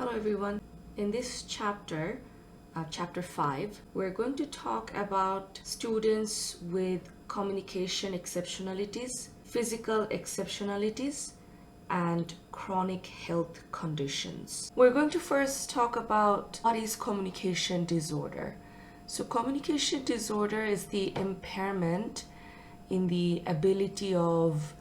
Hello everyone. In this chapter, chapter 5, we're going to talk about students with communication exceptionalities, physical exceptionalities, and chronic health conditions. We're going to first talk about what is communication disorder. So communication disorder is the impairment in the ability of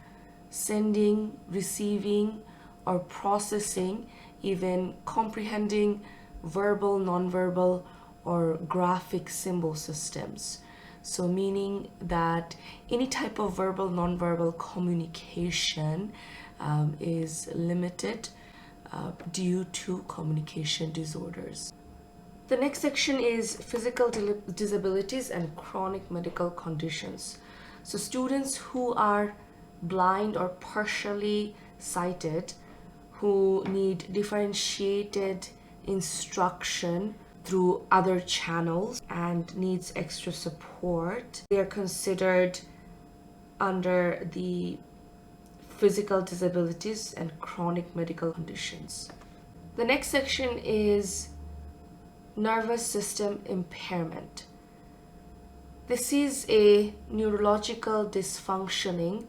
sending, receiving, or processing, even comprehending verbal, nonverbal, or graphic symbol systems. So meaning that any type of verbal, nonverbal communication is limited due to communication disorders. The next section is physical disabilities and chronic medical conditions. So students who are blind or partially sighted, who need differentiated instruction through other channels and needs extra support, they are considered under the physical disabilities and chronic medical conditions. The next section is nervous system impairment. This is a neurological dysfunctioning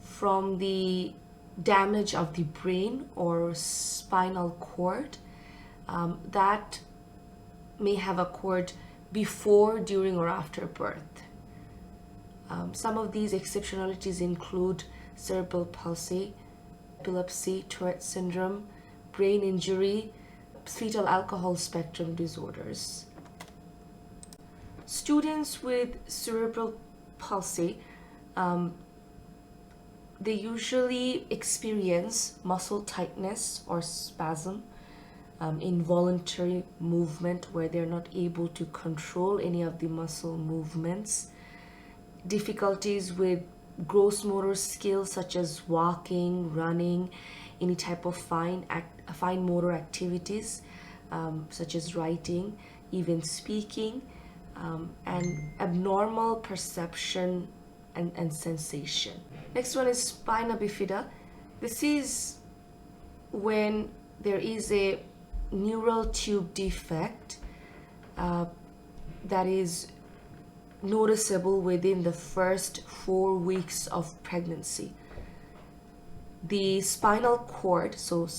from the damage of the brain or spinal cord that may have occurred before, during, or after birth. Some of these exceptionalities include cerebral palsy, epilepsy, Tourette syndrome, brain injury, fetal alcohol spectrum disorders. Students with cerebral palsy, they usually experience muscle tightness or spasm, involuntary movement where they're not able to control any of the muscle movements, difficulties with gross motor skills such as walking, running, any type of fine motor activities such as writing, even speaking, and abnormal perception and sensation. Next one is spina bifida. This is when there is a neural tube defect that is noticeable within the first 4 weeks of pregnancy. The spinal cord, so the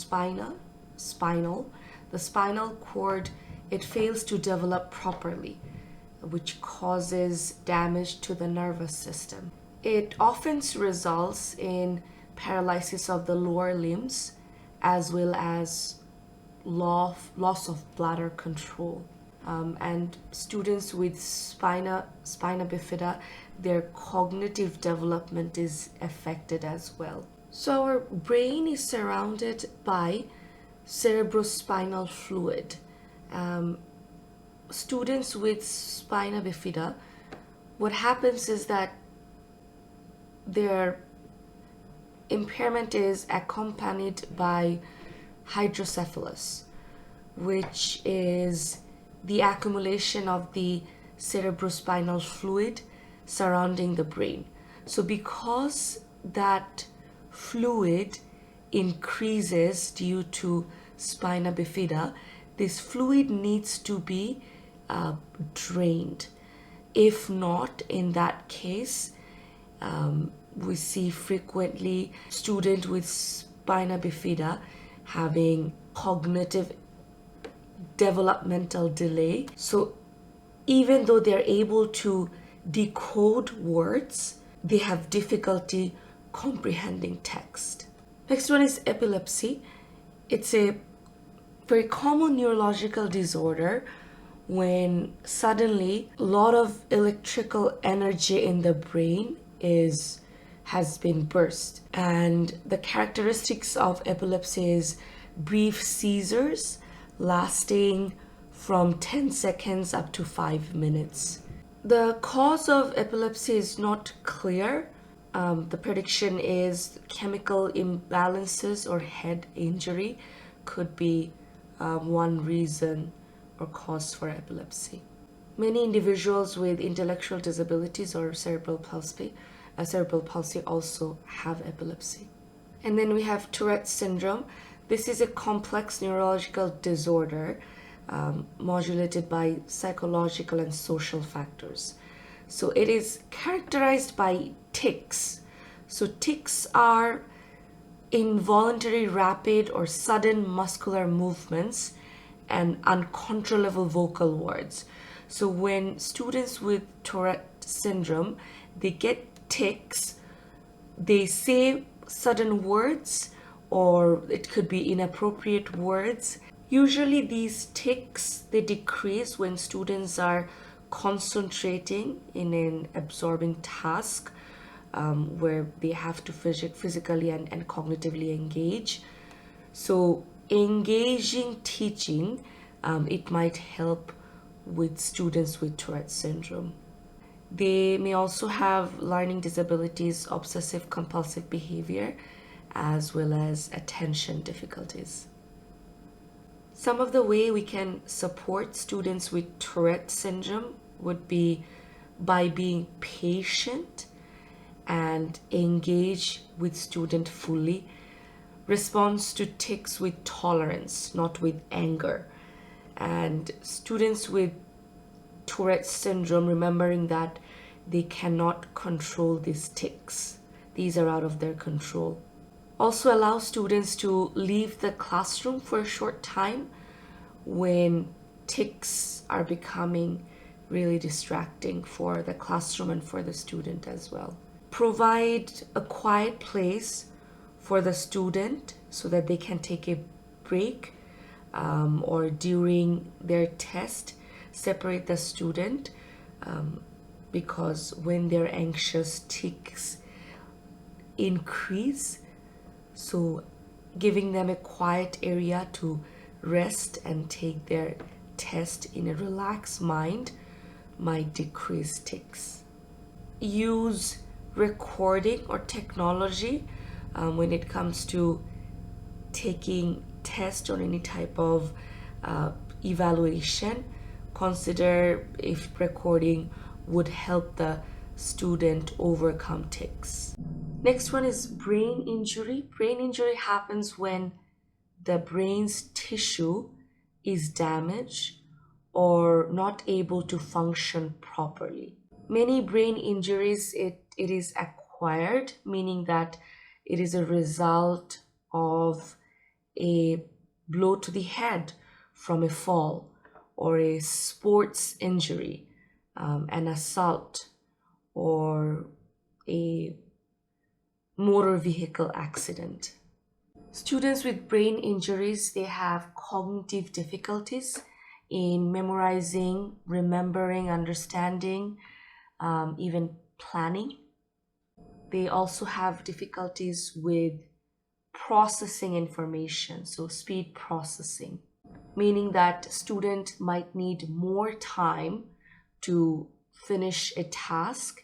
spinal cord, it fails to develop properly, which causes damage to the nervous system. It often results in paralysis of the lower limbs as well as loss of bladder control. And students with spina bifida, their cognitive development is affected as well. So our brain is surrounded by cerebrospinal fluid. Students with spina bifida, what happens is that their impairment is accompanied by hydrocephalus, which is the accumulation of the cerebrospinal fluid surrounding the brain. So because that fluid increases due to spina bifida, this fluid needs to be drained. If not, in that case, we see frequently students with spina bifida having cognitive developmental delay. So even though they're able to decode words, they have difficulty comprehending text. Next one is epilepsy. It's a very common neurological disorder when suddenly a lot of electrical energy in the brain has been burst. And the characteristics of epilepsy is brief seizures lasting from 10 seconds up to 5 minutes. The cause of epilepsy is not clear. The prediction is chemical imbalances or head injury could be one reason or cause for epilepsy. Many individuals with intellectual disabilities or cerebral palsy also have epilepsy. And then we have Tourette syndrome. This is a complex neurological disorder modulated by psychological and social factors. So it is characterized by tics. So tics are involuntary, rapid, or sudden muscular movements and uncontrollable vocal words. So when students with Tourette syndrome, they get tics, they say sudden words or it could be inappropriate words. Usually these tics, they decrease when students are concentrating in an absorbing task where they have to physically and cognitively engage. So engaging teaching, it might help with students with Tourette syndrome. They may also have learning disabilities, obsessive compulsive behavior, as well as attention difficulties. Some of the way we can support students with Tourette syndrome would be by being patient and engage with student fully. Response to tics with tolerance, not with anger. And students with Tourette syndrome, remembering that they cannot control these tics. These are out of their control. Also allow students to leave the classroom for a short time when tics are becoming really distracting for the classroom and for the student as well. Provide a quiet place for the student so that they can take a break or during their test, separate the student because when they're anxious, tics increase. So giving them a quiet area to rest and take their test in a relaxed mind might decrease tics. Use recording or technology when it comes to taking test or any type of evaluation. Consider if recording would help the student overcome tics. Next one is brain injury. Brain injury happens when the brain's tissue is damaged or not able to function properly. Many brain injuries, it is acquired, meaning that it is a result of a blow to the head from a fall or a sports injury, an assault, or a motor vehicle accident. Students with brain injuries, they have cognitive difficulties in memorizing, remembering, understanding, even planning. They also have difficulties with processing information, so speed processing, meaning that student might need more time to finish a task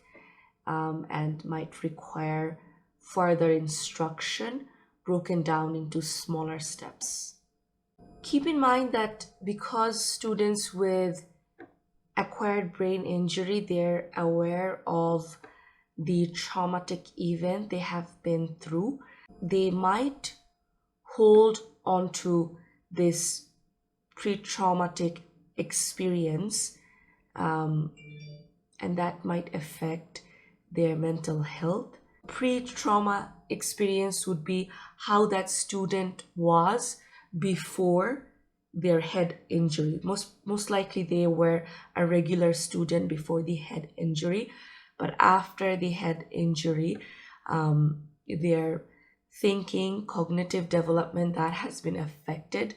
and might require further instruction broken down into smaller steps. Keep in mind that because students with acquired brain injury, they're aware of the traumatic event they have been through, they might hold on to this pre-traumatic experience, and that might affect their mental health. Pre-trauma experience would be how that student was before their head injury. Most likely they were a regular student before the head injury, but after the head injury, their thinking, cognitive development, that has been affected.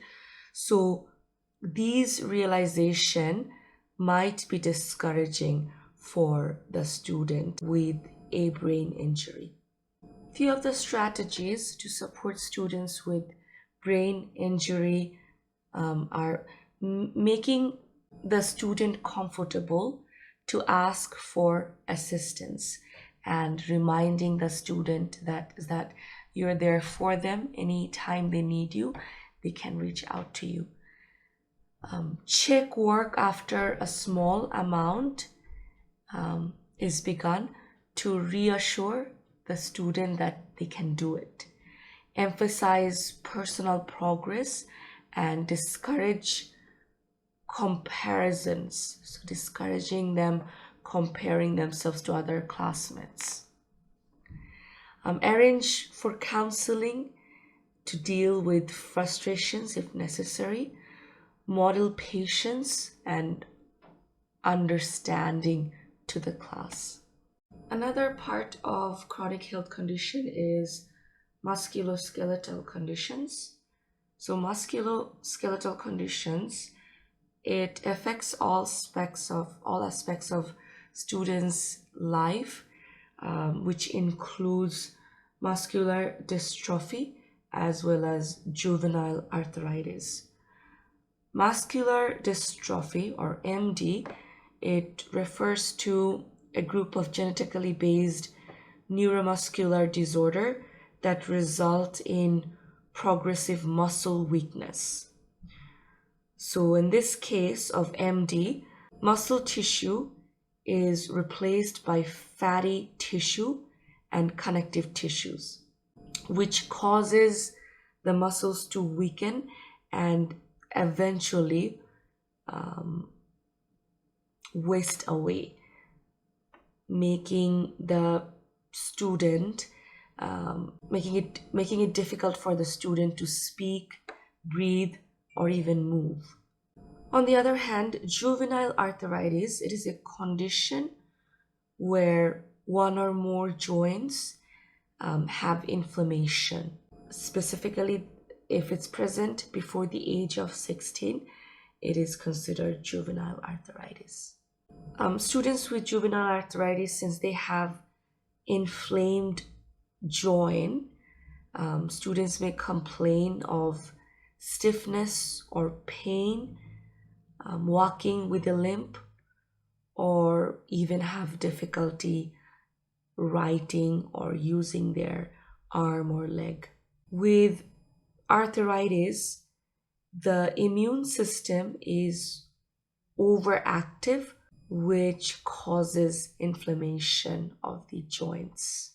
So these realization might be discouraging for the student with a brain injury. Few of the strategies to support students with brain injury are making the student comfortable to ask for assistance and reminding the student that you're there for them anytime they need you, they can reach out to you. Check work after a small amount is begun to reassure the student that they can do it. emphasize personal progress, and discourage comparisons, so discouraging them comparing themselves to other classmates. Arrange for counseling to deal with frustrations if necessary, model patience and understanding to the class. Another part of chronic health condition is musculoskeletal conditions. So musculoskeletal conditions, it affects all aspects of students' life, which includes muscular dystrophy as well as juvenile arthritis. Muscular dystrophy, or MD, it refers to a group of genetically based neuromuscular disorder that result in progressive muscle weakness. So in this case of MD, muscle tissue is replaced by fatty tissue and connective tissues, which causes the muscles to weaken and eventually waste away, making the student making it difficult for the student to speak, breathe, or even move. On the other hand, juvenile arthritis, it is a condition where one or more joints have inflammation. Specifically, if it's present before the age of 16, it is considered juvenile arthritis. Students with juvenile arthritis, since they have inflamed joint, students may complain of stiffness or pain, walking with a limp, or even have difficulty writing or using their arm or leg. With arthritis, the immune system is overactive, which causes inflammation of the joints.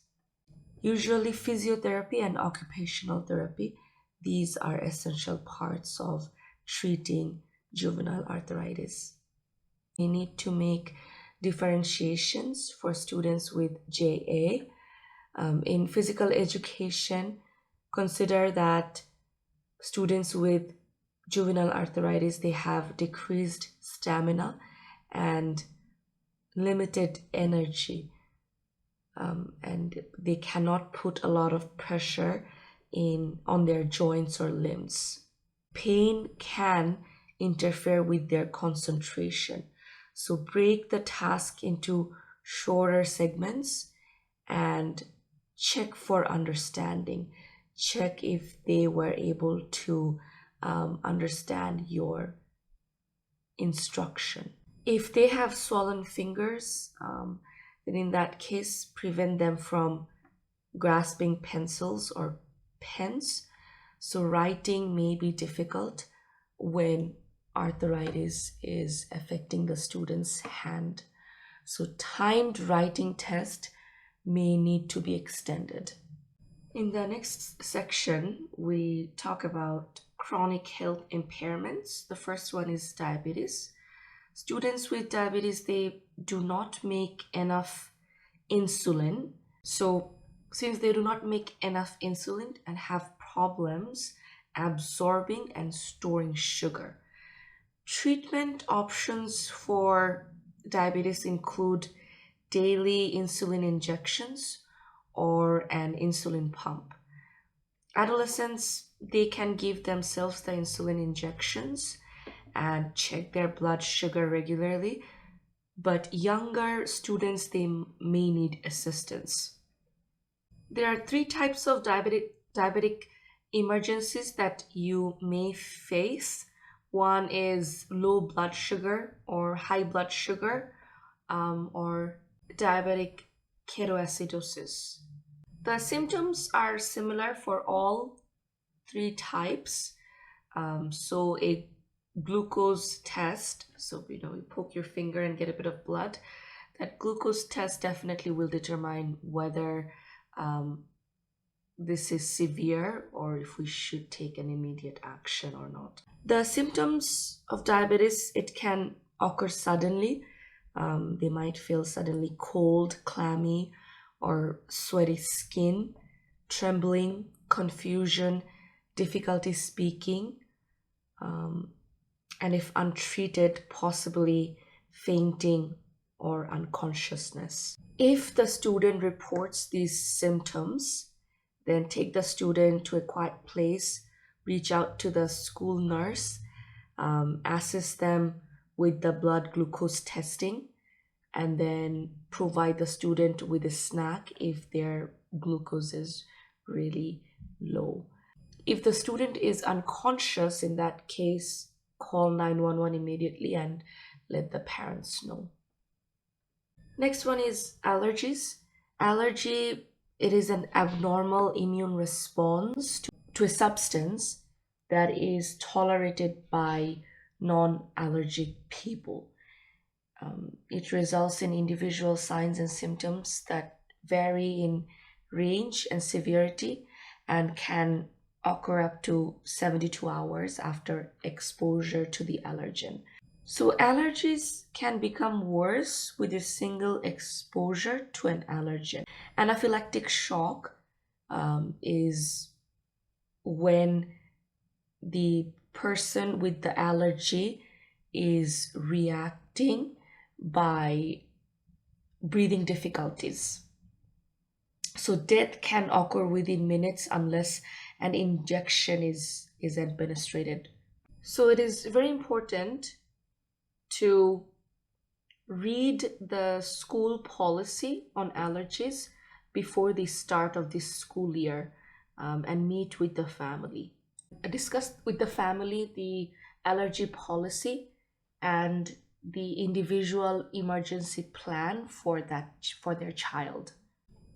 Usually, physiotherapy and occupational therapy, these are essential parts of treating juvenile arthritis. We need to make differentiations for students with JA. In physical education, consider that students with juvenile arthritis, they have decreased stamina and limited energy, and they cannot put a lot of pressure on their joints or limbs. Pain can interfere with their concentration, so break the task into shorter segments and check for understanding. Check if they were able to understand your instruction. If they have swollen fingers, then in that case, prevent them from grasping pencils or pens. So writing may be difficult when arthritis is affecting the student's hand. So timed writing test may need to be extended. In the next section, we talk about chronic health impairments. The first one is diabetes. Students with diabetes, they do not make enough insulin. So since they do not make enough insulin and have problems absorbing and storing sugar, treatment options for diabetes include daily insulin injections or an insulin pump. Adolescents, they can give themselves the insulin injections and check their blood sugar regularly, but younger students, they may need assistance. There are three types of diabetic emergencies that you may face. One is low blood sugar or high blood sugar, or diabetic ketoacidosis. The symptoms are similar for all three types. So a glucose test, so you poke your finger and get a bit of blood. That glucose test definitely will determine whether this is severe or if we should take an immediate action or not. The symptoms of diabetes, it can occur suddenly. They might feel suddenly cold, clammy, or sweaty skin, trembling, confusion, difficulty speaking, and if untreated, possibly fainting or unconsciousness. If the student reports these symptoms, then take the student to a quiet place, reach out to the school nurse, assist them with the blood glucose testing, and then provide the student with a snack if their glucose is really low. If the student is unconscious, in that case, call 911 immediately and let the parents know. Next one is allergies. Allergy, it is an abnormal immune response to a substance that is tolerated by non-allergic people. It results in individual signs and symptoms that vary in range and severity and can occur up to 72 hours after exposure to the allergen. So, allergies can become worse with a single exposure to an allergen. Anaphylactic shock is when the person with the allergy is reacting by breathing difficulties. So death can occur within minutes unless an injection is administered. So it is very important to read the school policy on allergies before the start of this school year, and meet with the family. Discuss with the family the allergy policy and the individual emergency plan for their child.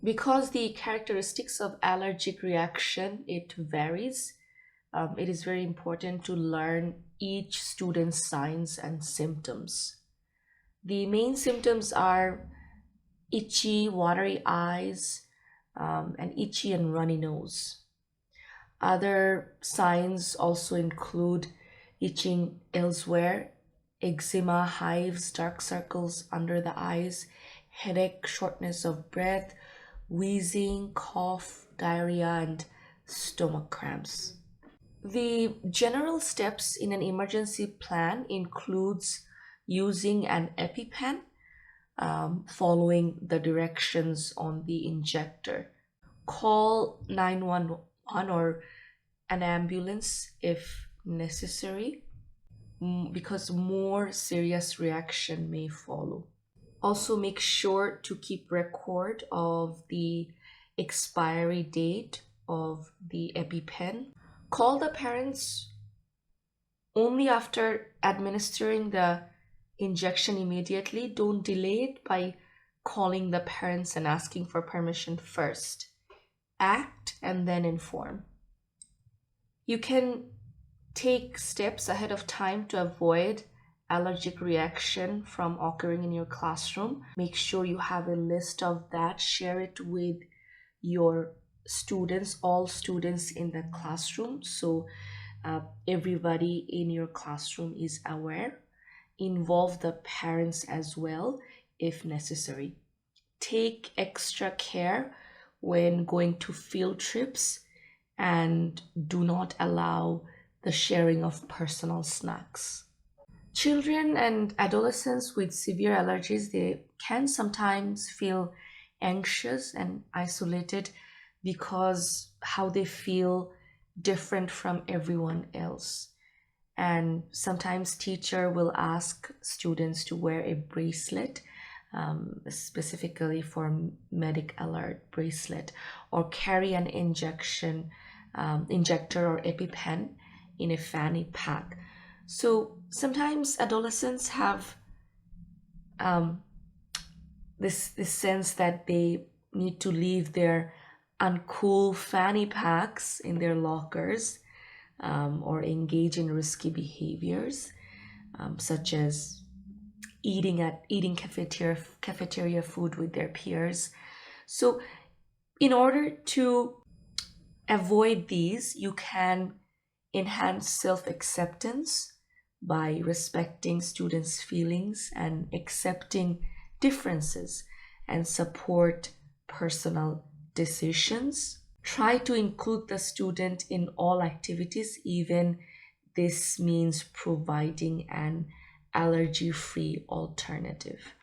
Because the characteristics of allergic reaction it varies, it is very important to learn each student's signs and symptoms. The main symptoms are itchy, watery eyes, and itchy and runny nose. Other signs also include itching elsewhere, eczema, hives, dark circles under the eyes, headache, shortness of breath, wheezing, cough, diarrhea, and stomach cramps. The general steps in an emergency plan includes using an EpiPen, following the directions on the injector. Call 911 or an ambulance if necessary, because more serious reaction may follow. Also, make sure to keep record of the expiry date of the EpiPen. Call the parents only after administering the injection immediately. Don't delay it by calling the parents and asking for permission first. Act and then inform. You can take steps ahead of time to avoid allergic reaction from occurring in your classroom. Make sure you have a list of that. Share it with your students, all students in the classroom, so everybody in your classroom is aware. Involve the parents as well if necessary. Take extra care when going to field trips and do not allow the sharing of personal snacks. Children and adolescents with severe allergies, they can sometimes feel anxious and isolated because how they feel different from everyone else. And sometimes teacher will ask students to wear a bracelet, specifically for medic alert bracelet, or carry an injector or EpiPen in a fanny pack. So sometimes adolescents have this sense that they need to leave their uncool fanny packs in their lockers, or engage in risky behaviors, such as eating cafeteria food with their peers. So in order to avoid these, you can enhance self-acceptance by respecting students' feelings and accepting differences and support personal decisions. Try to include the student in all activities, even this means providing an allergy-free alternative.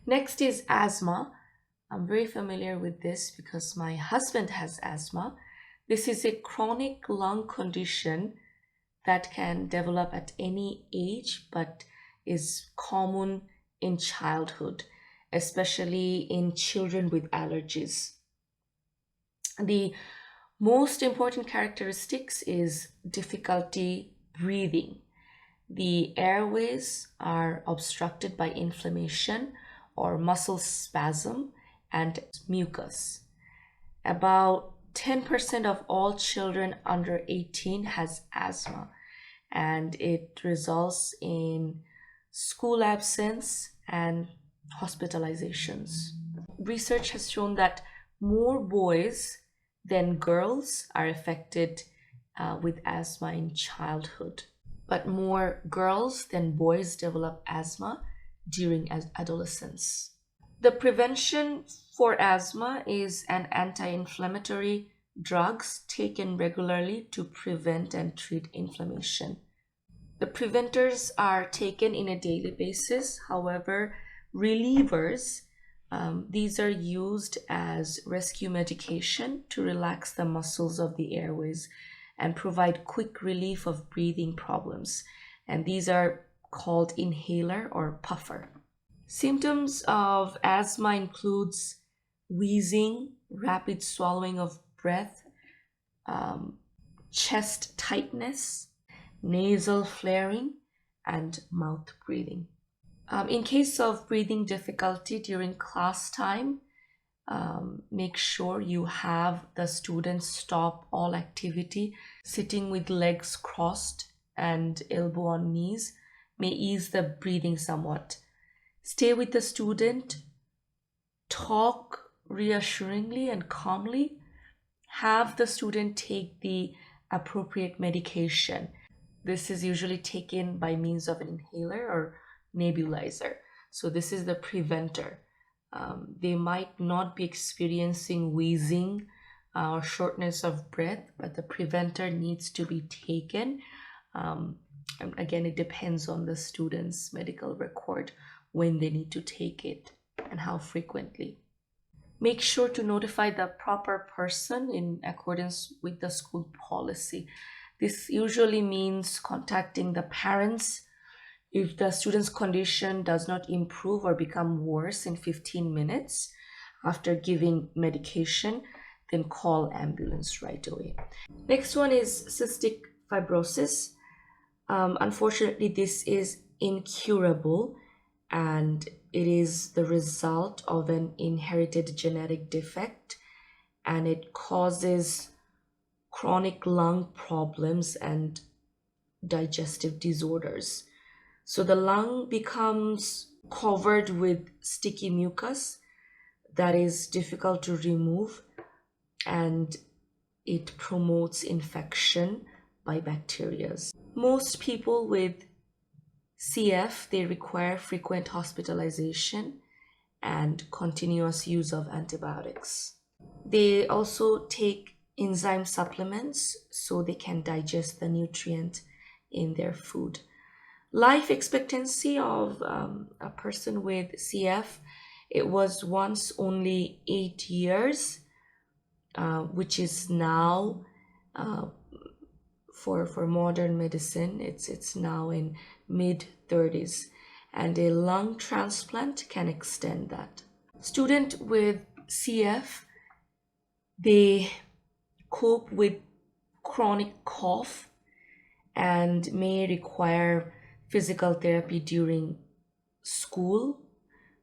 Next is asthma. I'm very familiar with this because my husband has asthma. This is a chronic lung condition that can develop at any age but is common in childhood, especially in children with allergies. The most important characteristics is difficulty breathing. The airways are obstructed by inflammation or muscle spasm and mucus. About 10% of all children under 18 has asthma, and it results in school absence and hospitalizations. Research has shown that more boys than girls are affected with asthma in childhood, but more girls than boys develop asthma during adolescence. The prevention for asthma is an anti-inflammatory drugs taken regularly to prevent and treat inflammation. The preventers are taken in a daily basis. However, relievers, these are used as rescue medication to relax the muscles of the airways and provide quick relief of breathing problems. And these are called inhaler or puffer. Symptoms of asthma includes wheezing, rapid swallowing of breath, chest tightness, nasal flaring, and mouth breathing. In case of breathing difficulty during class time, make sure you have the students stop all activity. Sitting with legs crossed and elbow on knees may ease the breathing somewhat. Stay with the student, talk reassuringly and calmly. Have the student take the appropriate medication. This is usually taken by means of an inhaler or nebulizer. So this is the preventer. They might not be experiencing wheezing or shortness of breath, but the preventer needs to be taken. And again, it depends on the student's medical record when they need to take it and how frequently. Make sure to notify the proper person in accordance with the school policy. This usually means contacting the parents. If the student's condition does not improve or become worse in 15 minutes after giving medication, then call ambulance right away. Next one is cystic fibrosis. Unfortunately, this is incurable and it is the result of an inherited genetic defect, and it causes chronic lung problems and digestive disorders. So the lung becomes covered with sticky mucus that is difficult to remove, and it promotes infection by bacteria. Most people with CF, they require frequent hospitalization and continuous use of antibiotics. They also take enzyme supplements so they can digest the nutrient in their food. Life expectancy of a person with CF, it was once only 8 years, which is now for modern medicine, it's now in mid 30s, and a lung transplant can extend that. Student with CF, they cope with chronic cough and may require physical therapy during school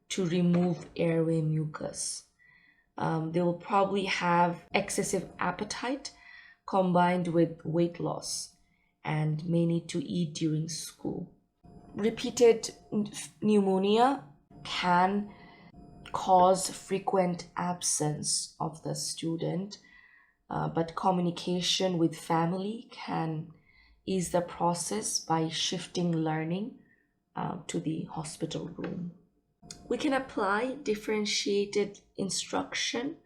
to remove airway mucus. They will probably have excessive appetite combined with weight loss and may need to eat during school. Repeated pneumonia can cause frequent absence of the student but communication with family can ease the process by shifting learning to the hospital room. We can apply differentiated instruction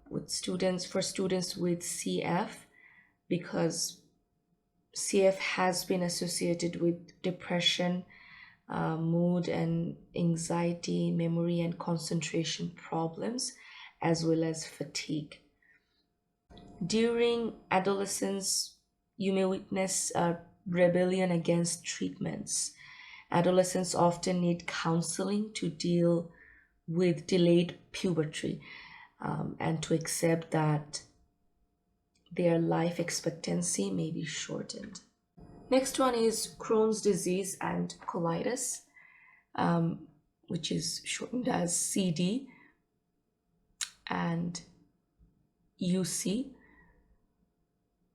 with students for students with CF because CF has been associated with depression, mood and anxiety, memory and concentration problems, as well as fatigue. During adolescence, you may witness a rebellion against treatments. Adolescents often need counseling to deal with delayed puberty and to accept that their life expectancy may be shortened. Next one is Crohn's disease and colitis, which is shortened as CD and UC.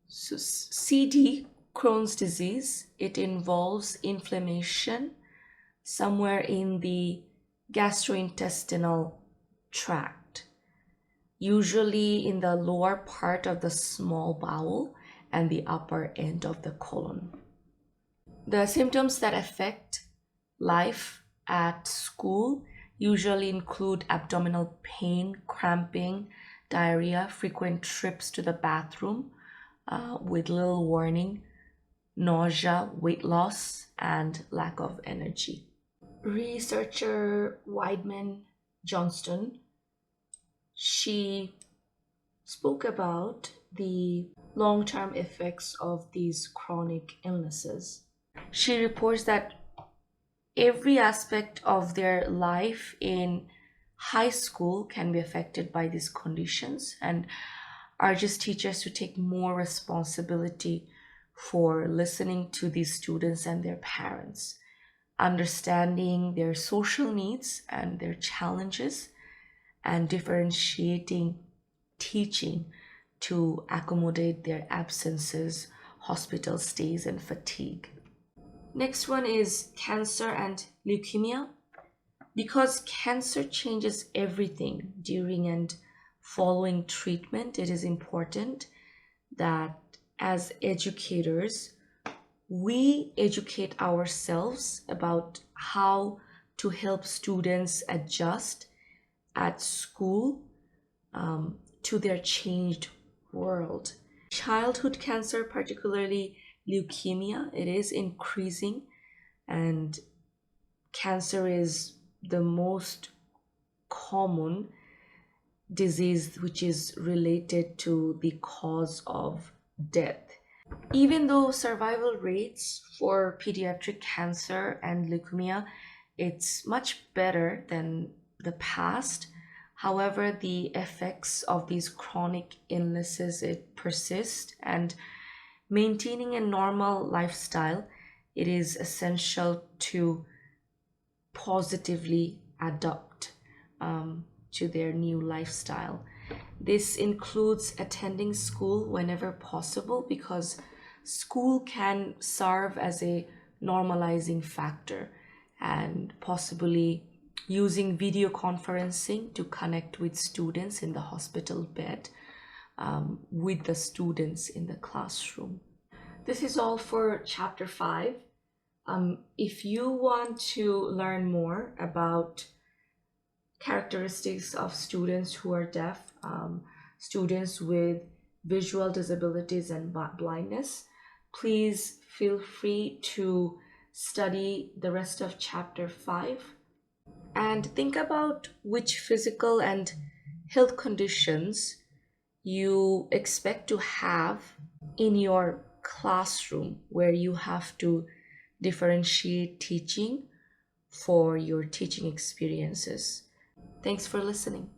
So CD, Crohn's disease, it involves inflammation somewhere in the gastrointestinal tract, usually in the lower part of the small bowel and the upper end of the colon. The symptoms that affect life at school usually include abdominal pain, cramping, diarrhea, frequent trips to the bathroom with little warning, nausea, weight loss, and lack of energy. Researcher Weidman Johnston, she spoke about the long-term effects of these chronic illnesses. She reports that every aspect of their life in high school can be affected by these conditions and urges teachers to take more responsibility for listening to these students and their parents, understanding their social needs and their challenges, and differentiating teaching to accommodate their absences, hospital stays, and fatigue. Next one is cancer and leukemia. Because cancer changes everything during and following treatment, it is important that as educators, we educate ourselves about how to help students adjust at school to their changed world. Childhood cancer, particularly leukemia, it is increasing, and cancer is the most common disease which is related to the cause of death. Even though survival rates for pediatric cancer and leukemia, it's much better than the past. However, the effects of these chronic illnesses it persist, and maintaining a normal lifestyle, it is essential to positively adapt to their new lifestyle. This includes attending school whenever possible because school can serve as a normalizing factor and possibly using video conferencing to connect with students in the hospital bed with the students in the classroom. This is all for chapter 5. If you want to learn more about characteristics of students who are deaf, students with visual disabilities and blindness, please feel free to study the rest of chapter 5 and think about which physical and health conditions you expect to have in your classroom where you have to differentiate teaching for your teaching experiences. Thanks for listening.